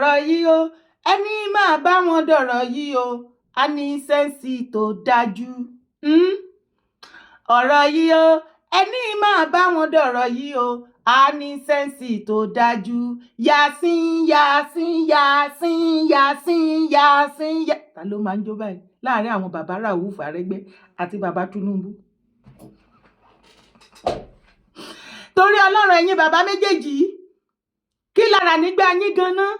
ọ̀rọ̀ yìí o ẹni máa bá wọn dọ̀rọ̀ yìí o a ní sẹ́ǹsì tó dájú. ọ̀rọ̀ yìí o ẹni máa bá wọn dọ̀rọ̀ yìí o a ní sẹ́ǹsì tó dájú. Yàsín yàsín yàsín yàsín yàsín yà. Ta ló máa ń jó báyìí láàrin àwọn bàbá Rauf Arẹ́gbẹ́ àti bàbá Tinubu? torí Ọlọ́run ẹ̀yin bàbá méjèèjì kí lára nígbà yín ganan?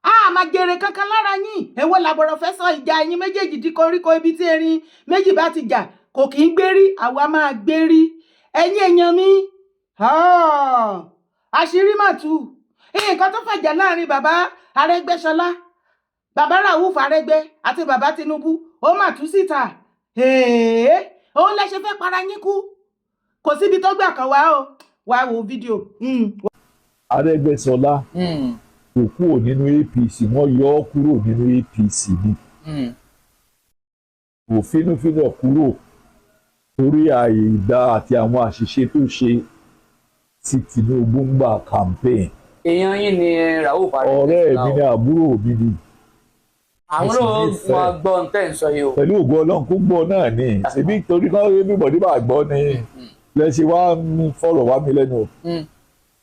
a máa jèrè kankan lára yín. èwo làbọ̀rọ̀ fẹ́ sọ ìjà ẹ̀yin méjèèjì di koríko ibi tí erin méjì bá ti jà kò kì í gbérí, àwa máa gbérí. ẹ̀yin èèyàn mi àṣírí mà tú. nǹkan tó fàjà láàrin bàbá Arẹ́gbẹ́ṣọlá, bàbá Rauf Arẹ́gbẹ́ àti bàbá Tinubu ó mà tú síta. òun lẹ ṣe fẹ́ para yín kú. kò síbi tó gbà kan wá o. wá wo fídíò. Arẹ́gbẹ́ṣọlá kò kúrò nínú APC, wọ́n yọ ọ́ kúrò nínú APC ni. kò fínúfínú kúrò torí àìdá àti àwọn àṣìṣe tó ṣe tí Tinubu ń gbà campaign. èèyàn yín ni Rauf Arẹ́gbẹ́ṣọlá. ọ̀rẹ́ mi ni àbúrò mi ni. àwọn náà wọn gbọ́ ń tẹ̀ ń sọ yìí o. pẹ̀lú ògo Ọlọ́run kó gbọ́ náà ni ṣèbí torí kan everybody bá gbọ́ ni lẹ́sìn wá ń fọ̀rọ̀ wá mi lẹ́nu.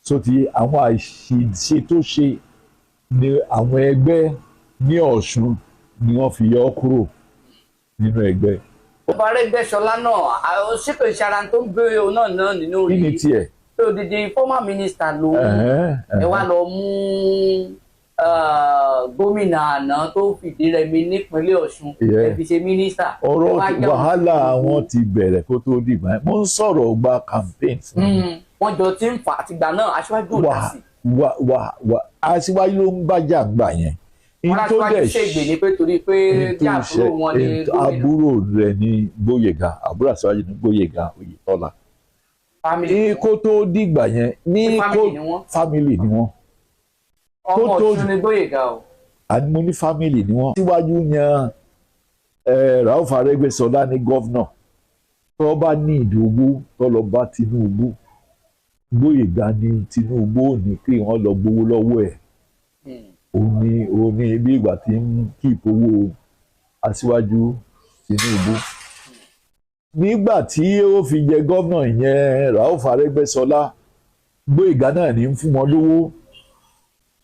so ti àwọn àṣìṣe tó ṣe ni àwọn ẹgbẹ́ ní Ọ̀ṣun ni wọ́n fi yọ ọ́ kúrò nínú ẹgbẹ́. Rauf Arẹ́gbẹ́ṣọlá náà ṣípè ìṣara tó ń gbé òun náà nínú rí. kí ni tiẹ̀? pé odidi former minister ló ẹ wá lọ mú gómìnà àná tó fìdí rẹmi nípínlẹ̀ Ọ̀ṣun ẹ fi ṣe mínísítà. ọ̀rọ̀ wàhálà wọn ti bẹ̀rẹ̀ kó tó dìgbà mo ń sọ̀rọ̀ gba campaign. wọ́n jọ ti ń fà àtìgbà náà aṣíwájú ò dá sí. aṣíwájú ló ń bájà gbà yẹn. wọ́n aṣíwájú ṣègbè ní pé torí pé bí àbúrò wọn ní gómìnà. àbúrò rẹ̀ ní Gbóyèga, àbúrò aṣíwájú ní Gbóyèga Oyètọ́lá. ní kó tó dìgbà yẹn ní kó fámìlì ni wọ́n. ọmọ Ọ̀ṣun ní Gbóyèga o. mo ní fámìlì ni wọ́n. síwájú yan Rauf Arẹ́gbẹ́ṣọlá ní gọ́vnà tó bá ní ìdòwú tó lọ bá Tinubu. Gbóyèga ní Tinubu ò ní kí wọ́n lọ gbowó lọ́wọ́ ẹ̀. òun ní bí ìgbà tí ń kí ìpowó aṣíwájú Tinubu. nígbà tí ó fi jẹ gómìnà yẹn Rauf Arẹ́gbẹ́ṣọlá, Gbóyèga náà ní fún wọn lówó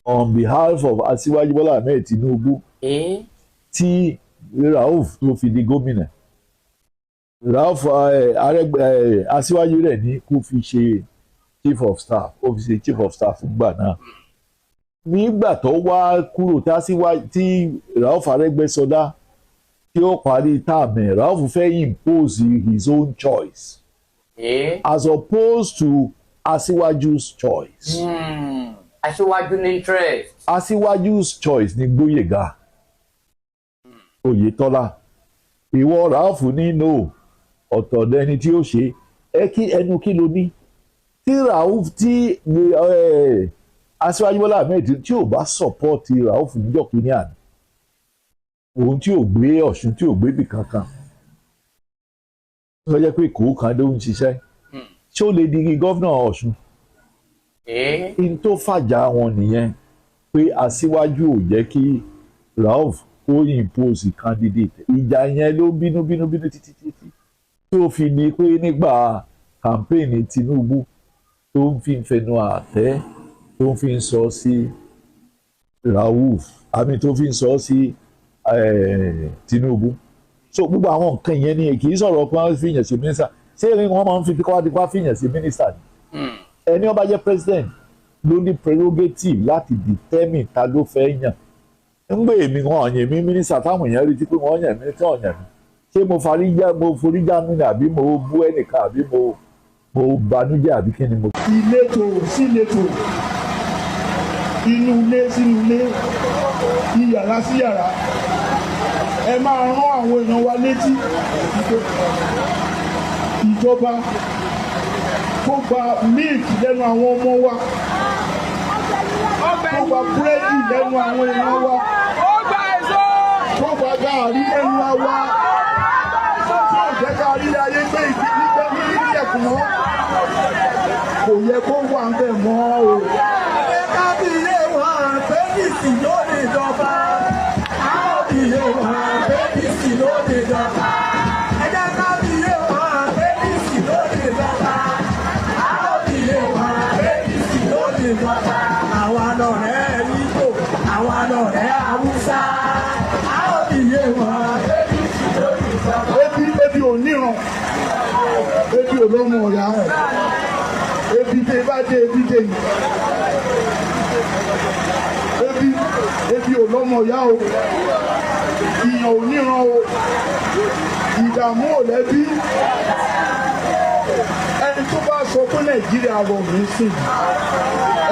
on behalf of aṣíwájú Bọ́lá Ahmed Tinubu tí Rauf tó fi di gómìnà. Rauf aṣíwájú rẹ̀ ní kó fi ṣe chief of staff, ó fi ṣe chief of staff fúngbà náà. nígbà tó wá kúrò tí Rauf Arẹ́gbẹ́ṣọlá tí ó parí táàmù, Rauf fẹ́ impose his own choice as opposed to aṣíwájú's choice. aṣíwájú ní interest. aṣíwájú's choice ní Gbóyèga Oyètọ́lá. ìwọ Rauf ní no ọ̀tọ̀ lẹni tí ó ṣe ẹnu kí ló ní. tí Rauf tí aṣíwájú Bọ́lá Ahmed tí ò bá support Rauf níjọ́ kínní àná, òun tí ò gbé Ọ̀ṣun tí ò gbé bì kankan, tó jẹ́ pé kò kan ló ń ṣiṣẹ́, ṣé ó lè di gọ́vnà Ọ̀ṣun? in tó fàjà wọn nìyẹn pé aṣíwájú ò jẹ́ kí Rauf kó impose candidate. ìjà yẹn ló bínú títí tó fi ní pé nígbà campaign Tinubu tó ń fi fẹnu àtẹ́ tó ń fi sọ sí Rauf àmì tó fi sọ sí Tinubu. so gbogbo àwọn nǹkan yẹn ni kì í sọ̀rọ̀ pé wọ́n fi yàn sí mínísítà. ṣé wọ́n máa ń fi tipátipá fi yàn sí mínísítà ni? ẹni ó bá jẹ́ president ló ní prerogative láti determine ta ló fẹ́ yàn. ń gbé èmi wọn yàn mí mínísítà táwọn èèyàn retí pé wọ́n yàn mí tí wọ́n yàn mí. ṣé mo forí já mi ni àbí mo bú ẹnìkan àbí mo banújẹ́ àbí kí ni mo. ìletò sí ìletò, inú ilé sínú ilé, iyàrá sí yàrá, ẹ máa rán àwọn èèyàn wa létí ìjọba tó gba mílìkì lẹ́nu àwọn ọmọ wa, tó gba búrẹ́dì lẹ́nu àwọn èèyàn wa, tó gba gààrí lẹ́nu wa, tí ò jẹ́ gààrí ayé gbé ìgbẹ́ ní ìjẹ̀kùn mọ́, kò yẹ kó wà ń bẹ̀ mọ́ o. APC ló lè jọba. Àwọn òbíye wọn APC ló lè jọba. Ẹ jẹ́ ká bíye wọn APC ló lè jọba. Àwọn òbíye wọn APC ló lè jọba. Àwa lọ̀rẹ́ Ìgbò, àwa lọ̀rẹ́ Haúsá. Àwọn òbíye wọn APC ló lè jọba. Ebi ò níran, ebi ò lọ́mọ ọ̀yà ẹ̀, ebi tẹ bá dé ebi dé yìí. Ebi ò lọ́mọ ìyá o, ìyàn ò níran o, ìdààmú ò lẹ́bí. Ẹni tó bá sọ pé Nàìjíríà rọrùn ń sìn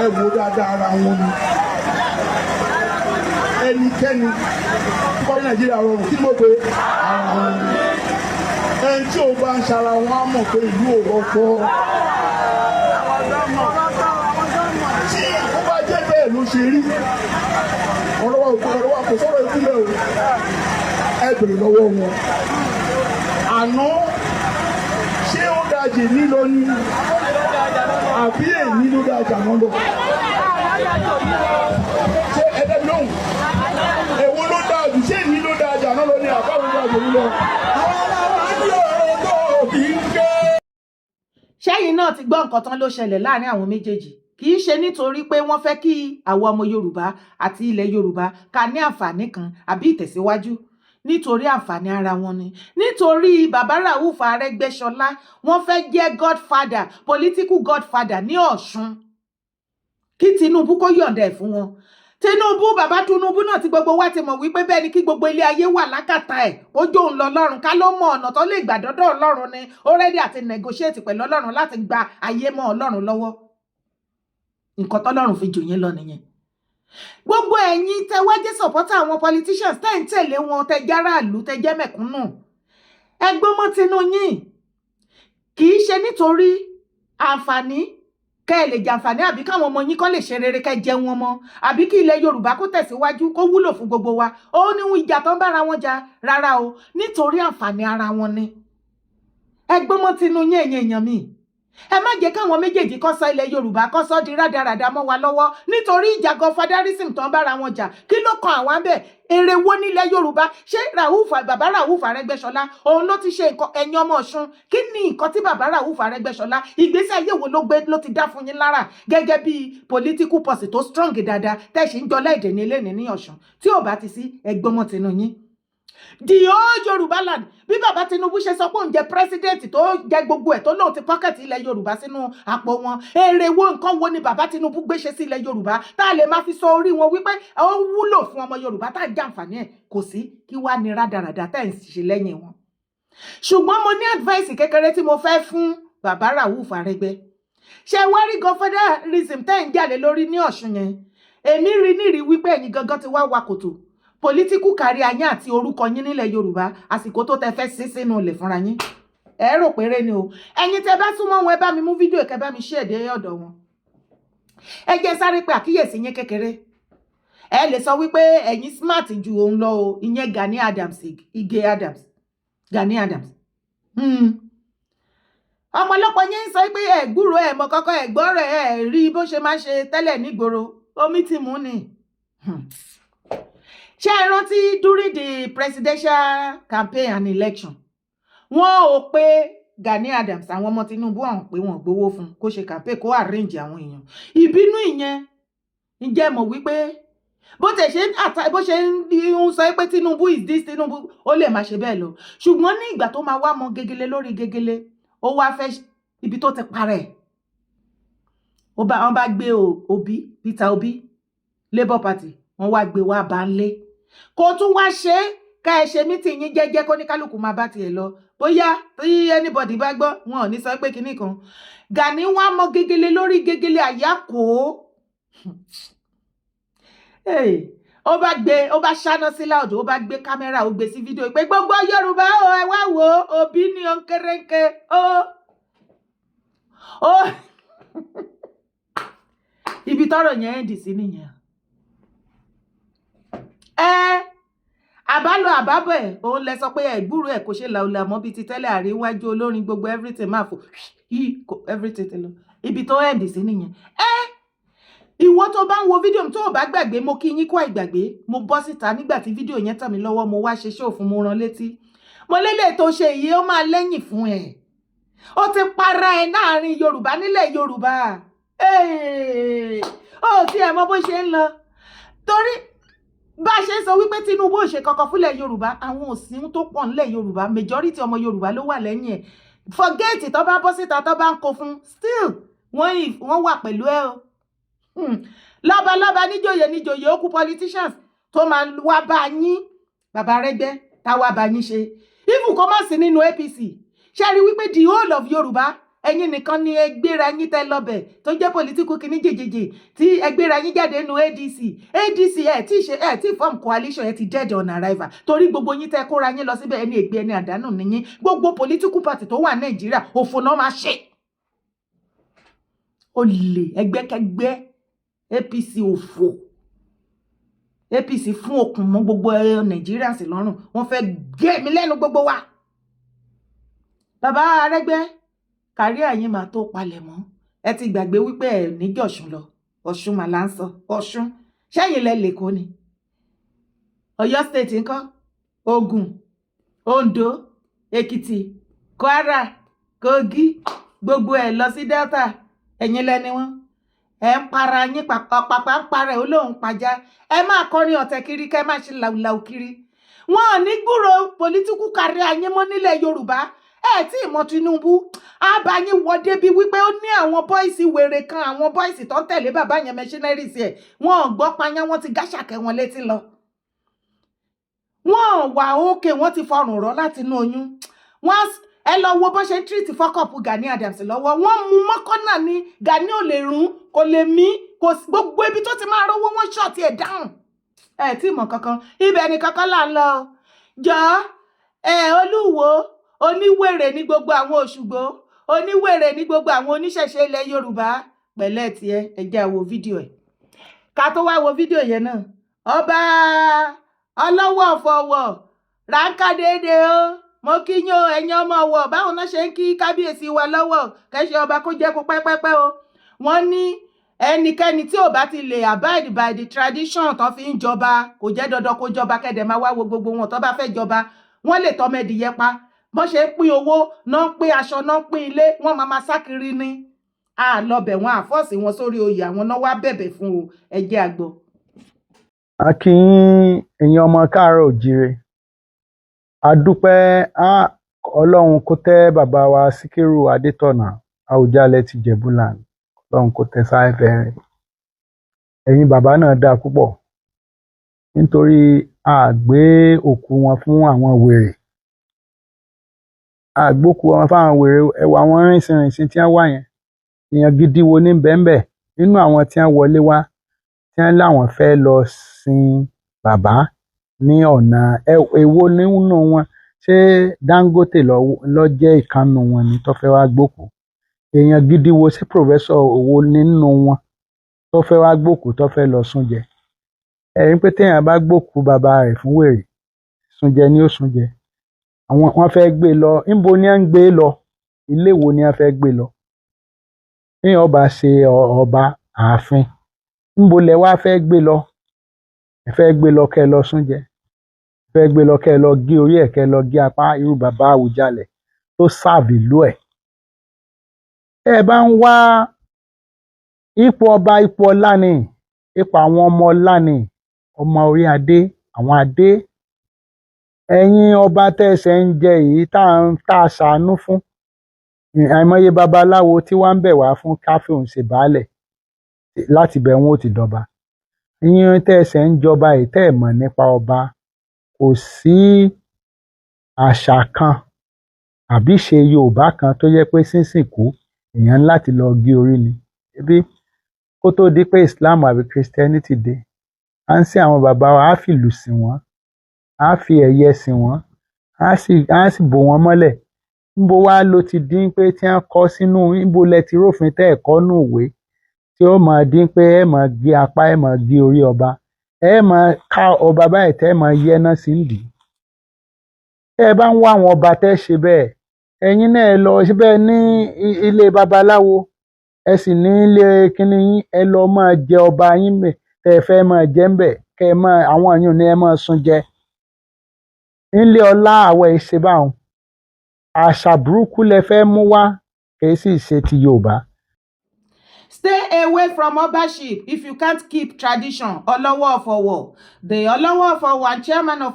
ẹ wò dáadáa ara wọn ni. Ẹnikẹ́ni tó bá ní Nàìjíríà rọrùn kí ló pé ara wọn ni. Ẹni tí ò bá ń ṣara wọn á mọ̀ pé ìlú ò rọ́pọ̀. Tí ó bá jẹ́ bẹ́ẹ̀ ló ṣe rí. Ọlọ́wọ́ kò sọ̀rọ̀ ìpínlẹ̀ o, ẹ bèrè lọ́wọ́ wọn. Àná ṣé ó dájì nílò ní àbí èyí ló dájà náà lọ? Ṣé ẹ̀dẹ́ lóhùn? Èwo ló dájú? Ṣé èyí ló dájà náà lọ ní àbáwọn dájì nílọ? Àwọn ọlọ́wọ́ ní ọ̀rọ̀ tó bí ń gbé. Ṣẹ́yìn náà ti gbọ́ nǹkan tán ló ṣẹlẹ̀ láàrin àwọn méjèèjì. Kì í ṣe nítorí pé wọ́n fẹ́ kí àwọn ọmọ Yorùbá àti ilẹ̀ Yorùbá ká ní àǹfààní kan àbí ìtẹ̀síwájú, nítorí àǹfààní ara wọn ni. Nítorí bàbá Rauf Arẹ́gbẹ́ṣọlá wọ́n fẹ́ jẹ́ godfather, political godfather ní Ọ̀ṣun, kí Tinubu kó yọ̀ǹda ẹ̀ fún wọn. Bàbá Tinubu náà tí gbogbo wa ti mọ̀ wípé bẹ́ẹ̀ ni kí gbogbo ilé ayé wà lákàtà ẹ̀, ó jó ń lọ Ọlọ́run, ká ló mọ ọ̀nà tó lè gbà dọ́dọ̀ Ọlọ́run ni ó rẹ́dí àti negotiate pẹ̀lú Ọlọ́run láti gba ayé mọ́ Ọlọ́run lọ́wọ́. Nǹkan tọ́lọ́run fi jù yín lọ nìyẹn. Gbogbo ẹ̀yin tẹ wá jẹ́ supporter àwọn politicians tẹ́ ń tẹ̀lé wọn, tẹ járàlú, tẹ jẹ́ mẹ̀kúnnù, ẹ gbọ́mọ́ tinú yín. Kì í ṣe nítorí àǹfààní kẹ́ ẹ lè jàǹfààní àbí káwọn ọmọ yín kọ́ lè ṣe rere kẹ́ jẹun ọmọ àbí kí ilẹ̀ Yorùbá kó tẹ̀síwájú kó wúlò fún gbogbo wa. Ó ní ìjà tó ń bára wọn jà rárá o, nítorí àǹfààní ara wọn ni. Ẹ gbọ́mọ́ tinú yín ẹ̀yin èèyàn mi. Ẹ má jẹ́ káwọn méjèèjì kó sọ ilẹ̀ Yorùbá kó sọ di rádaràda mọ́ wa lọ́wọ́ nítorí ìjà godfatherism tó ń bára wọn jà. Kí ló kan àwọn abẹ́ èrè wo nílẹ̀ Yorùbá? Ṣé bàbá Rauf Arẹ́gbẹ́ṣọlá òun ló ti ṣe nǹkan ẹ̀yin ọmọ Ọ̀ṣun? Kí ni nǹkan tí bàbá Rauf Arẹ́gbẹ́ṣọlá ìgbésí ayé wo ló ti dá fún yín lára gẹ́gẹ́ bí political person tó strong dáadáa tẹ̀sí ń jọlá èdè ní ilé ní Ọ̀ṣun? Tí ò bá ti sí ẹgbọ́mọ tinú yín. The whole Yorùbá land, bí bàbá Tinubu ṣe sọ pé òun jẹ president tó jẹ gbogbo ẹ̀ tó lóun ti pocket ilẹ̀ Yorùbá sínú àpò wọn, èrè wo nǹkan wo ni bàbá Tinubu gbé ṣe sí ilẹ̀ Yorùbá tá a lè máa fi sọ orí wọn wípé ó wúlò fún ọmọ Yorùbá tá a jàǹfààní ẹ̀? Kò sí. Kí wá ní rádaràdà tẹ́ ń ṣe lẹ́yìn wọn. Ṣùgbọ́n mo ní advice kékeré tí mo fẹ́ fún bàbá Rauf Arẹ́gbẹ́. Ṣé wá rí godfatherism tẹ́ ń jáde lórí ní Ọ̀ṣun yẹn? Èmi rí nírí wípé ẹ̀yin gangan ti wá wa kòtò political career yín àti orúkọ yín nílẹ̀ Yorùbá àsìkò tó tẹ fẹ́ sí sínú ilẹ̀ fúnra yín. Ẹ rò péré ni o. Ẹ̀yin tẹ bá súnmọ́ wọn ẹ bá mi mú fídíò kẹ́ bá mi share dé ọ̀dọ̀ wọn. Ẹ jẹ́ sáré pé àkíyèsí yín kékeré. Ẹ lè sọ wípé ẹ̀yin smart ju òun lọ o, ìyẹn Gani Adams, Gani Adams. Ọmọlọ́pọ̀ yín sọ pé ẹ gbúrò ẹ mọ kọ́kọ́ ẹ gbọ́rọ̀ ẹ rí bó ṣe máa ṣe tẹ́lẹ̀ nígboro, omi ti mú ni. Ṣé ẹ rántí during the presidential campaign and election wọ́n ò pé Gani Adams àwọn ọmọ Tinubu àwọn pé wọ́n gbowó fún kó ṣe campaign kó arrange àwọn èèyàn. Ìbínú ìyẹn ǹjẹ́ mọ̀ wípé bó ṣe ń sọ pé Tinubu is this, Tinubu ó lè máa ṣe bẹ́ẹ̀ lọ, ṣùgbọ́n ní ìgbà tó máa wá mọ gegele lórí gegele ó wá fẹ́ ibi tó ti parẹ́. Wọ́n bá gbé Peter Obi Labour Party wọ́n wá gbé wá bá ń lé kó tún wá ṣe ká ẹ ṣe mítì yín jẹ́jẹ́ kó ní kálukú máa bá tiẹ̀ lọ. Bóyá tí anybody bá gbọ́ wọn ò ní sọ pé kinní kan. Gani wá mọ gegele lórí gegele àyákò. Ó bá ṣáná sí láòdù, ó bá gbé kámẹ́rà, ó gbé sí fídíò pé gbogbo Yorùbá ẹ wá wò Obi ní onkérénké ibi tọ́rọ̀ yẹn ń dì sí nìyẹn. Àbálò àbábọ̀ ẹ̀ òun lẹ sọ pé ẹ̀gbúrú ẹ̀ kò ṣe làwùlà mọ́ bíi ti tẹ́lẹ̀ àríwájú olórin gbogbo everything máa fò everything ti lọ ibi tó ẹ̀ǹdì sí nìyẹn. ìwọ tó bá ń wo fídíò tó ò bá gbàgbé mo kí yín kó àìgbàgbé mo bọ́ síta nígbà tí fídíò yẹn tàn mí lọ́wọ́ mo wá ṣe ṣó fún mo rán létí mo lélẹ̀ tó ṣe yìí ó máa lẹ́yìn fún ẹ ó ti para ẹ láàrin Yorùbá nílẹ̀ Yorùbá ó ti ẹ̀ mọ̀ bó ṣe ń lọ torí bá ṣe sọ wípé Tinubu ò ṣe kankan fúnlẹ̀ Yorùbá àwọn òsín tó pọ̀ nílẹ̀ Yorùbá majority ọmọ Yorùbá ló wà lẹ́yìn ẹ̀ forget tó bá bọ́ síta tó bá ń kó fún still wọ́n wà pẹ̀lú ẹ o lọ́balọ́ba níjòyè ó kú politicians tó máa wá bá yín bàbá Arẹ́gbẹ́ tá wá bá yín ṣe even kó má sí nínú APC ṣe rí wípé the whole of Yorùbá ẹ̀yin nìkan ni ẹ gbéra yín tẹ́ lọ́bẹ̀ tó jẹ́ political kìíní jèjèjì tí ẹ gbéra yín jáde nínú ADC ẹ tí form coalition ẹ ti dead on arrival torí gbogbo yín tẹ́ kóra yín lọ síbẹ̀ ẹni ègbé ẹni àdánù nìyín gbogbo political party tó wà Nàìjíríà òfò náà máa ṣe olè ẹgbẹ́kẹgbẹ́ APC òfò APC fún okùn mọ́ gbogbo Nigerians lọ́rùn wọ́n fẹ́ gé mi lẹ́nu gbogbo wa bàbá Arẹ́gbẹ́ kárí àyín máa tó palẹ̀ mọ́ ẹ ti gbàgbé wípé ẹ níjọ Ọ̀ṣun lọ Ọ̀ṣun mà là ń sọ Ọ̀ṣun ṣẹ́yìn lẹ lẹ́kọ̀ọ́ ni Ọ̀yọ́ state ńkọ́ Ògùn Oǹdó Èkìtì Kwara Kogi gbogbo ẹ lọ sí Delta ẹ̀yin lẹni wọn ẹ ń para yín pàpà ń para ẹ olóhùn pàjá ẹ máa kọrin ọ̀tẹ̀ kiri kẹ máa ṣe làwùlàwù kiri wọn ò ní gbúrò pòlítíkù kárí ayé mọ́ nílẹ̀ Yorùbá ẹ tí ìmọ̀ Tinubu àbáyín wọ débi wípé ó ní àwọn bọ́ìsì wèrè kan àwọn bọ́ìsì tó ń tẹ̀lé bàbá yẹn mẹṣínẹ́rìsì ẹ̀ wọn ò gbọ́ payán wọn ti gáṣàkẹ́ wọn létí lọ wọn ò wà òkè wọn ti fọrùn rọ láti inú oyún wọn ẹ lọ wo bó ṣe ń tírìtì fọ́kọ̀pù Gani Adams lọ́wọ́ wọ́n mú mọ́kànnà ní Gani ò lè rún kò lè mí kò gbogbo ibi tó ti máa rówó wọn ṣọ̀tì ẹ̀ dáhùn ẹ tí mọ̀ kankan ibẹ̀ ni kankan là ń lọ jọ Olúwo oníwèrè ní gbogbo àwọn Òṣùgbó oníwèrè ní gbogbo àwọn oníṣẹ̀ṣe ilẹ̀ Yorùbá pẹ̀lẹ́ tiẹ̀ ẹ jẹ́ wo fídíò ẹ̀ ká tó wá wo fídíò yẹn náà ọba ọlọ́wọ́ fọwọ́ ráńkà déédéé o mo kí yín o ẹ̀yin ọmọ ọwọ́ báwọn náà ṣe ń kí kábíyèsí wa lọ́wọ́ kẹ́sì ọba kó jẹ́ kó pẹ́pẹ́pẹ́ o wọ́n ní ẹnikẹ́ni tí ò bá ti lè abide by the tradition tó fi ń jọba kò jẹ́ dandan kó jọba kẹ́dẹ̀ máa wá wo gbogbo wọn tó bá fẹ́ jọba wọ́n lè tọ́ mẹ́dìyẹ pa bọ́n ṣe ń pín owó náà ń pín aṣọ náà ń pín ilé wọ́n máa sá kiri ni àlọ́bẹ̀ wọn àfọ́ọ̀sì wọn sórí oyè àwọn náà wá bẹ̀bẹ̀ fún o ẹjẹ́ àgbọ̀. a kí ẹ̀yin ọmọ káàárọ̀ òjíire a dúpẹ́ Ọlọ́run kó tẹ́ bàbá wa Síkírù Adétọ̀nà Àwùjalẹ̀ ti Jẹ̀bú-Land Ọlọ́run kó tẹ́ sáfẹ́ rẹ̀ ẹ̀yin bàbá náà dáa púpọ̀ nítorí a gbé òkú wọn fún àwọn wèrè àgbókù wọn fáwọn wèrè ẹwà wọn rìnsìnrìnsìn tí wọn wà yẹn èèyàn gidi wo ní bẹ́ẹ̀nbẹ́ nínú àwọn tí wọn wọlé wá tí wọn láwọn fẹ́ lọ sin bàbá ní ọ̀nà èwo nínú wọn ṣé Dangote lọ jẹ́ ìkànnù wọn ni tó fẹ́ wá gbókù èèyàn gidi wo sí pòfẹ́sọ̀ owó nínú wọn tó fẹ́ wá gbókù tó fẹ́ lọ súnjẹ ẹ̀rín pé téèyàn bá gbókù bàbá rẹ̀ fún wèrè súnjẹ ni ó súnjẹ àwọn wọn fẹ́ gbé lọ níbo ni wọ́n ń gbé lọ ilé wo ni wọ́n fẹ́ gbé lọ téèyàn bá ṣe ọba ààfin níbo lẹ wá fẹ́ gbé lọ ẹ fẹ́ gbé lọ kẹ́ lọ súnjẹ ẹ fẹ́ gbé lọ kẹ́ lọ gé orí ẹ̀ kẹ́ lọ gé apá irú bàbá Àwùjalẹ̀ tó sáàbì ìlú ẹ̀ ẹ bá ń wá ipò ọba ipò ọlá ni ipò àwọn ọmọ ọlá ni ọmọ orí adé àwọn adé ẹ̀yin ọba tẹ̀sẹ̀ ń jẹ èyí tá a ṣàánú fún àìmọye babaláwo tí wọ́n ń bẹ̀ wá fún káfíń ṣe baálẹ̀ láti bẹ̀ wọ́n ó ti dọba ẹ̀yin tẹ̀sẹ̀ ń jọba èyí tẹ́ ẹ̀ mọ̀ nípa ọba kò sí àṣà kan àbí ṣe Yorùbá kan tó yẹ pé sínsìnkú èèyàn láti lọ gé orí ni ebi kó tó di pé Islam àbí Christianity dé à ń sin àwọn bàbá wa á fìlù sìn wọ́n á fi ẹ̀yẹ sìn wọ́n á sì bò wọ́n mọ́lẹ̀ níbo wá ló ti dín pé tí wọ́n kọ sínú níbo lẹ ti rófin tẹ́ ẹ̀ kọ́ nù ìwé tí ó máa dín pé ẹ máa gé apá ẹ máa gé orí ọba ẹ máa ká ọba báyìí tẹ́ ẹ máa yẹ́ná sí ìdí ẹ bá ń wá àwọn ọba tẹ́ ṣe bẹ́ẹ̀ ẹ̀yin náà ẹ lọ síbẹ̀ ní ilé babaláwo ẹ sì ní ilé kíní yín ẹ lọ máa jẹ ọba yín bẹ̀ tẹ́ ẹ fẹ́ máa jẹ ń bẹ̀ kẹ́ ẹ máa àwọn èèyàn ní ẹ máa sun jẹ nílé ọlá àwọ̀ ìṣe báwọn àṣà burúkú lẹ fẹ́ mú wá kì í sì ṣe ti Yorùbá. Stay away from Obaship if you can't keep tradition. Olowo of Owo. The Olowo of Owo and chairman of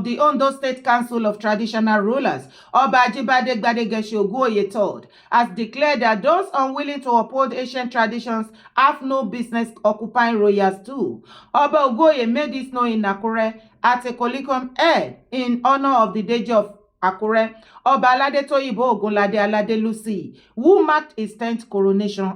the Ondo State Council of Traditional Rulers, Oba Ajibade Gbadegeshi Oguoye III, has declared that those unwilling to uphold ancient traditions have no business occupying royals too. Oba Oguoye made this known in Akure at a colloquium held in honor of the Deji of Akure, Oba Aladetoyibo Ogunlade Aladelusi, who marked his 10th coronation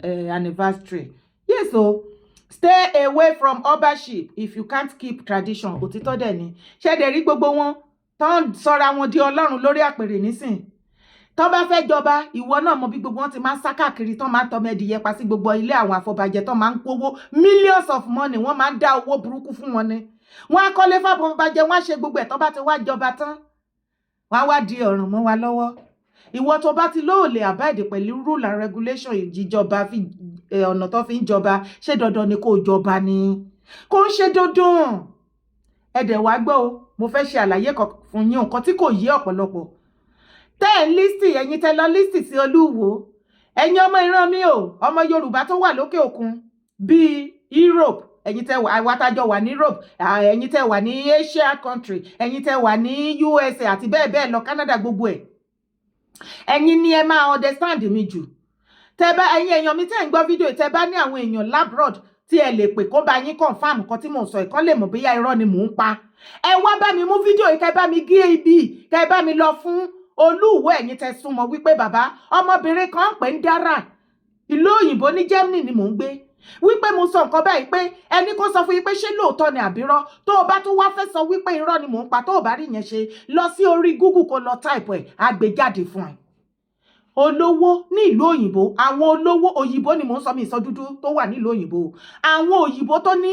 anniversary. Yes, so stay away from Obaship if you can't keep tradition. Òtítọ́ dẹ̀ ni. Ṣé dẹ̀ rí gbogbo wọn tán sọra wọn di Ọlọ́run lórí àpèrè nísìn. Tán bá fẹ́ jọba, ìwọ náà mọ bí gbogbo wọn ti máa ń sá káàkiri tán máa ń tọmọ ẹdìyẹ pa sí gbogbo ilé àwọn àfọbàjẹ́ tán máa ń kówó millions of money, wọ́n máa ń dá owó burúkú fún wọn ni. Wọ́n á kọ́lé fáfọbàjẹ́, wọ́n á ṣe gbogbo ẹ̀ tán bá ti wá jọba tán. Wọ́n wá di ọ̀ràn mọ́ wa lọ́wọ́. Ìwọ tó bá ti lóòlè abide pẹ̀lú rule and regulation ìjìjọba fi ọ̀nà tó fi ń jọba, ṣé dandan ni kó jọba ni? Kò ń ṣe dandan. Ẹ̀dẹ̀ wá gbọ́ o, mo fẹ́ ṣe àlàyé kan fún yín nǹkan tí kò yé ọ̀pọ̀lọpọ̀. Tẹ́ ẹ̀ lísì ẹ̀yin tẹ́ lọ lísì sí Olúwo. Ẹ̀yin ọmọ ìran mi o, ọmọ Yorùbá tó wà lókè òkun bíi Europe, ẹ̀yin tẹ́ wà àwátájọ wà ní Europe, ẹ̀yin tẹ́ wà ní Asia country, ẹ̀yin tẹ́ wà ní USA àti bẹ́ẹ̀ bẹ́ẹ̀ lọ Canada gbogbo ẹ̀. Ẹ̀yin ni ẹ máa understand mi jù. Tẹ́ bá ẹ̀yin èèyàn mi tẹ́ ń gbọ́ fídíò tẹ́ bá ní àwọn èèyàn labroad tí ẹ lè pè kó bá yín confirm nǹkan tí mò ń sọ ìkan lè mọ̀ bóyá irọ́ ni mò ń pa. Ẹ wá bá mi mú fídíò yìí kẹ́ bá mi gé ibi kẹ́ bá mi lọ fún Olúwo ẹ̀yin tẹ́ súnmọ́ wípé bàbá ọmọbìnrin kan pè ń dára ìlú òyìnbó ní Germany ni mò ń gbé. Wípé mo sọ nǹkan báyìí pé ẹni kó sọ fún yín pé ṣé lóòótọ́ ni àbírọ́ tó o bá tún wá fẹ́ sọ wípé irọ́ ni mò ń pa tó o bá rí yẹn ṣe lọ sí orí Google kó lọ type ẹ̀ á gbé jáde fún ẹ. Olówó ní ìlú òyìnbó, àwọn olówó òyìnbó ni mò ń sọ mi ìsọ dúdú tó wà nílùú òyìnbó. Àwọn òyìnbó tó ní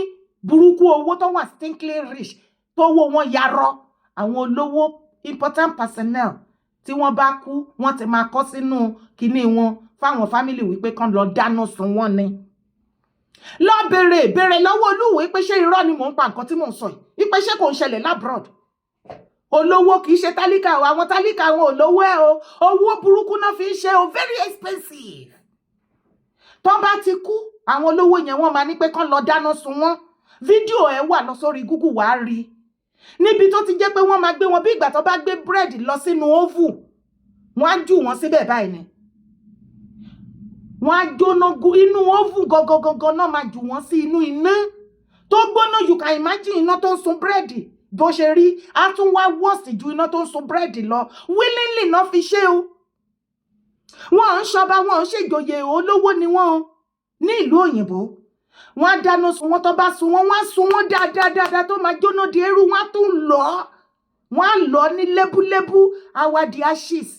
burúkú owó tó wà stinkly rich tó wó wọn yarọ. Àwọn olówó important personnel tí wọ́n bá kú wọ́n ti máa kọ sínú kinní wọn fáwọn family wípé kán lọ dáná sun wọ́n ni. Lọ bèrè lọ́wọ́ Olúwo pé ṣé irọ́ ni mò ń pa nǹkan tí mò ń sọ yìí pé ṣé kò ń ṣẹlẹ̀ labroad. Olówó kì í ṣe tálíkà o, àwọn tálíkà wọn olówó ẹ o, owó burúkú náà fi ń ṣe o, very expensive. Tó bá ti kú àwọn olówó yẹn wọ́n máa ní pé kán lọ dáná sun wọ́n. Fídíò ẹ wà lọ sórí Google wàá rí. Níbi tó ti jẹ́ pé wọ́n máa gbé wọn bí ìgbà tó bá gbé búrẹ́dì lọ sínú oven, wọ́n á jù wọ́n síbẹ̀ báyìí ni. Wọ́n á jóná inú oven gangan náà máa jù wọ́n sí inú iná tó gbóná. You can imagine iná tó ń sun búrẹ́dì bó ṣe rí, á tún wá worst ju iná tó ń sun búrẹ́dì lọ. Willingly náà fi ṣe o. Wọ́n ń ṣọba, wọ́n ń ṣèjòyè, olówó ni wọ́n ní ìlú òyìnbó. Wọ́n á dáná sun wọ́n tó bá sun wọ́n, wọ́n á sun wọ́n dáadáa tó máa jóná di eérú, wọ́n á tún lọ. Wọ́n á lọ ní lébúlébú, á wá di ashes.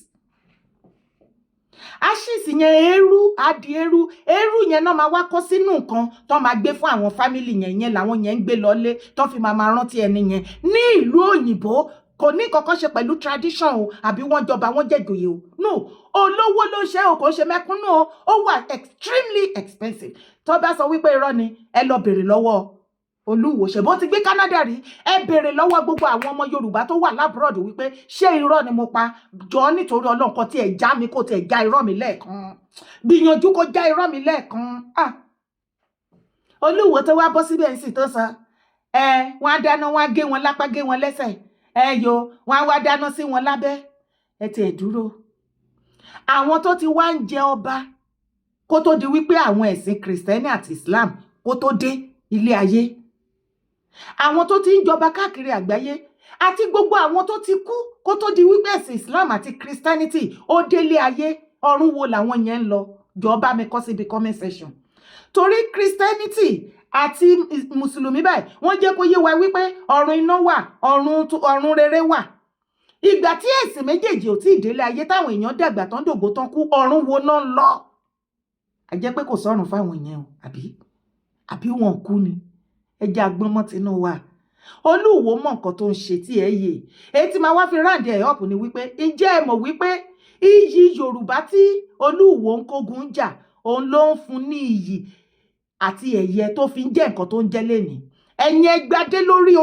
Ashes yẹn eérú, á di eérú. Eérú yẹn náà máa wá kó sínú nǹkan tó máa gbé fún àwọn family yẹn làwọn yẹn ń gbé lọlé tó fi máa rántí ẹni yẹn. Ní ìlú òyìnbó kò ní kankan ṣe pẹ̀lú tradition o àbí wọ́n jọba wọ́n jẹ̀jòyè o. No, olówó ló ṣe o, kò ṣe mẹ́kúnnù o. Ó wà extremely expensive. Tó bá sọ wípé irọ́ ni ẹ lọ bèrè lọ́wọ́ Olúwo. Ṣé bó ti gbé Canada rí, ẹ bèrè lọ́wọ́ gbogbo àwọn ọmọ Yorùbá tó wà labroad wípé ṣé irọ́ ni mo pa. Jọ nítorí Ọlọ́run kan tí ẹ já mi kó tí ẹ já irọ́ mi lẹ́ẹ̀kan. Gbìyànjú kó já irọ́ mi lẹ́ẹ̀kan. Olúwo tó wá bọ́ síbẹ̀ ń sì tó sọ wọ́n á dáná, wọ́n á gé wọn lápá gé wọn lẹ́sẹ̀. Wọ́n á wá dáná sí wọn lábẹ́. Ẹ ti ẹ̀ dúró. Àwọn tó ti wá ń jẹ ọba kó tó di wípé àwọn ẹ̀sìn Kristẹni àti Islam kó tó dé ilé ayé. Àwọn tó ti ń jọba káàkiri àgbáyé àti gbogbo àwọn tó ti kú kó tó di wípé ẹ̀sìn Islam àti Christianity ó délé ayé, ọ̀run wo làwọn yẹn ń lọ? Jọ̀ọ́ bá mi kọ síbi comment section. Torí Christianity àti Mùsùlùmí báyìí wọ́n jẹ́ kó yé wa wípé ọ̀run iná wà, ọ̀run rere wà. Ìgbà tí ẹ̀sìn méjèèjì ò tí ì délé ayé táwọn èèyàn dàgbà tán dògbò tán kú, ọ̀run wo náà ń lọ? A jẹ́ pé kò sọ́run fáwọn èèyàn o, àbí wọn kú ni. Ẹ jẹ́ agbọ́nmọ́ tinú wa. Olúwo mọ̀ nǹkan tó ń ṣe tí ẹ yè. Èyí tí máa wá fi round ẹ̀ up ni wípé ǹjẹ́ ẹ mọ̀ wípé iyì Yorùbá tí Olúwo ń kógun jà òun ló ń fún ní iyì àti ẹ̀yẹ tó fi ń jẹ́ nǹkan tó ń jẹ́ lénìí. Ẹ̀yin ẹgbàdé lórí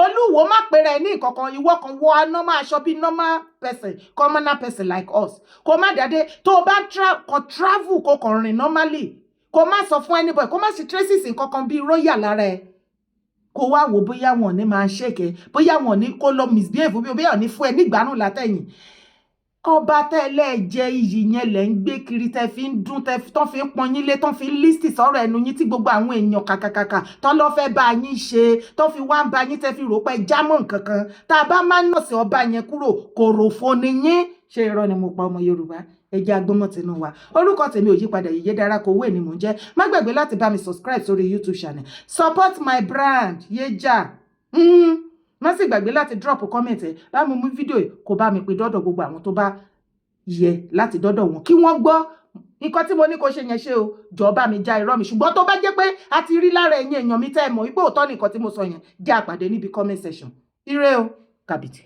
Olúwo má pèrè ní ìkọ̀kan, ìwọ kan wọ normal aṣọ bí normal person, commoner person like us. Kó má dàdé tó bá travel kó kàn rìn normally. Kó má sọ fún anybody, kó má sì traces nǹkankan bí royal lára ẹ. Kó wá wò bóyá wọn ní máa ṣèkẹ́, bóyá wọn ní kó lọ misbehave, bóyá wọn ní fún ẹ nígbàánú látẹ̀yìn. Ọba tẹ́lẹ̀ jẹ́ iyì yẹn lẹ̀ ń gbé kiri tẹ́ fi ń dún tán fi ń pọn yín lé tán fi ń lísì sọ̀rọ̀ ẹnu yín tí gbogbo àwọn èèyàn kàkàkàkà tán lọ́ fẹ́ bá yín ṣe tán fi wá ń bá yín tẹ́ fi rò pé jámọ́ nǹkan kan tá a bá máa ń nà sí ọba yẹn kúrò kòròfo ni yín. Ṣé irọ́ ni mo pa ọmọ Yorùbá? Ẹ jẹ́ agbọ́mọ̀ tinú wa. Orúkọ tèmi ò yípadà, Yèyédára Kowé ni mò ń jẹ́. Má gbàgbé láti bá mi subscribe sórí YouTube channel. Support my brand Yeja. Má sì gbàgbé láti drop comment ẹ bá mi mú fídíò kó bá mi pè dọ́dọ̀ gbogbo àwọn tó bá yẹ láti dọ́dọ̀ wọn kí wọ́n gbọ́ nǹkan tí mo ní kó ṣe yẹn ṣe o. Jọ̀ọ́ bá mi já irọ́ mi, ṣùgbọ́n tó bá jẹ́ pé a ti rí lára ẹ̀yin èèyàn mi tẹ́ ẹ mọ̀ wípé òótọ́ nìkan tí mo sọ yẹn, jẹ́ àpàdé níbi comment section. Ire o, kàbìtì.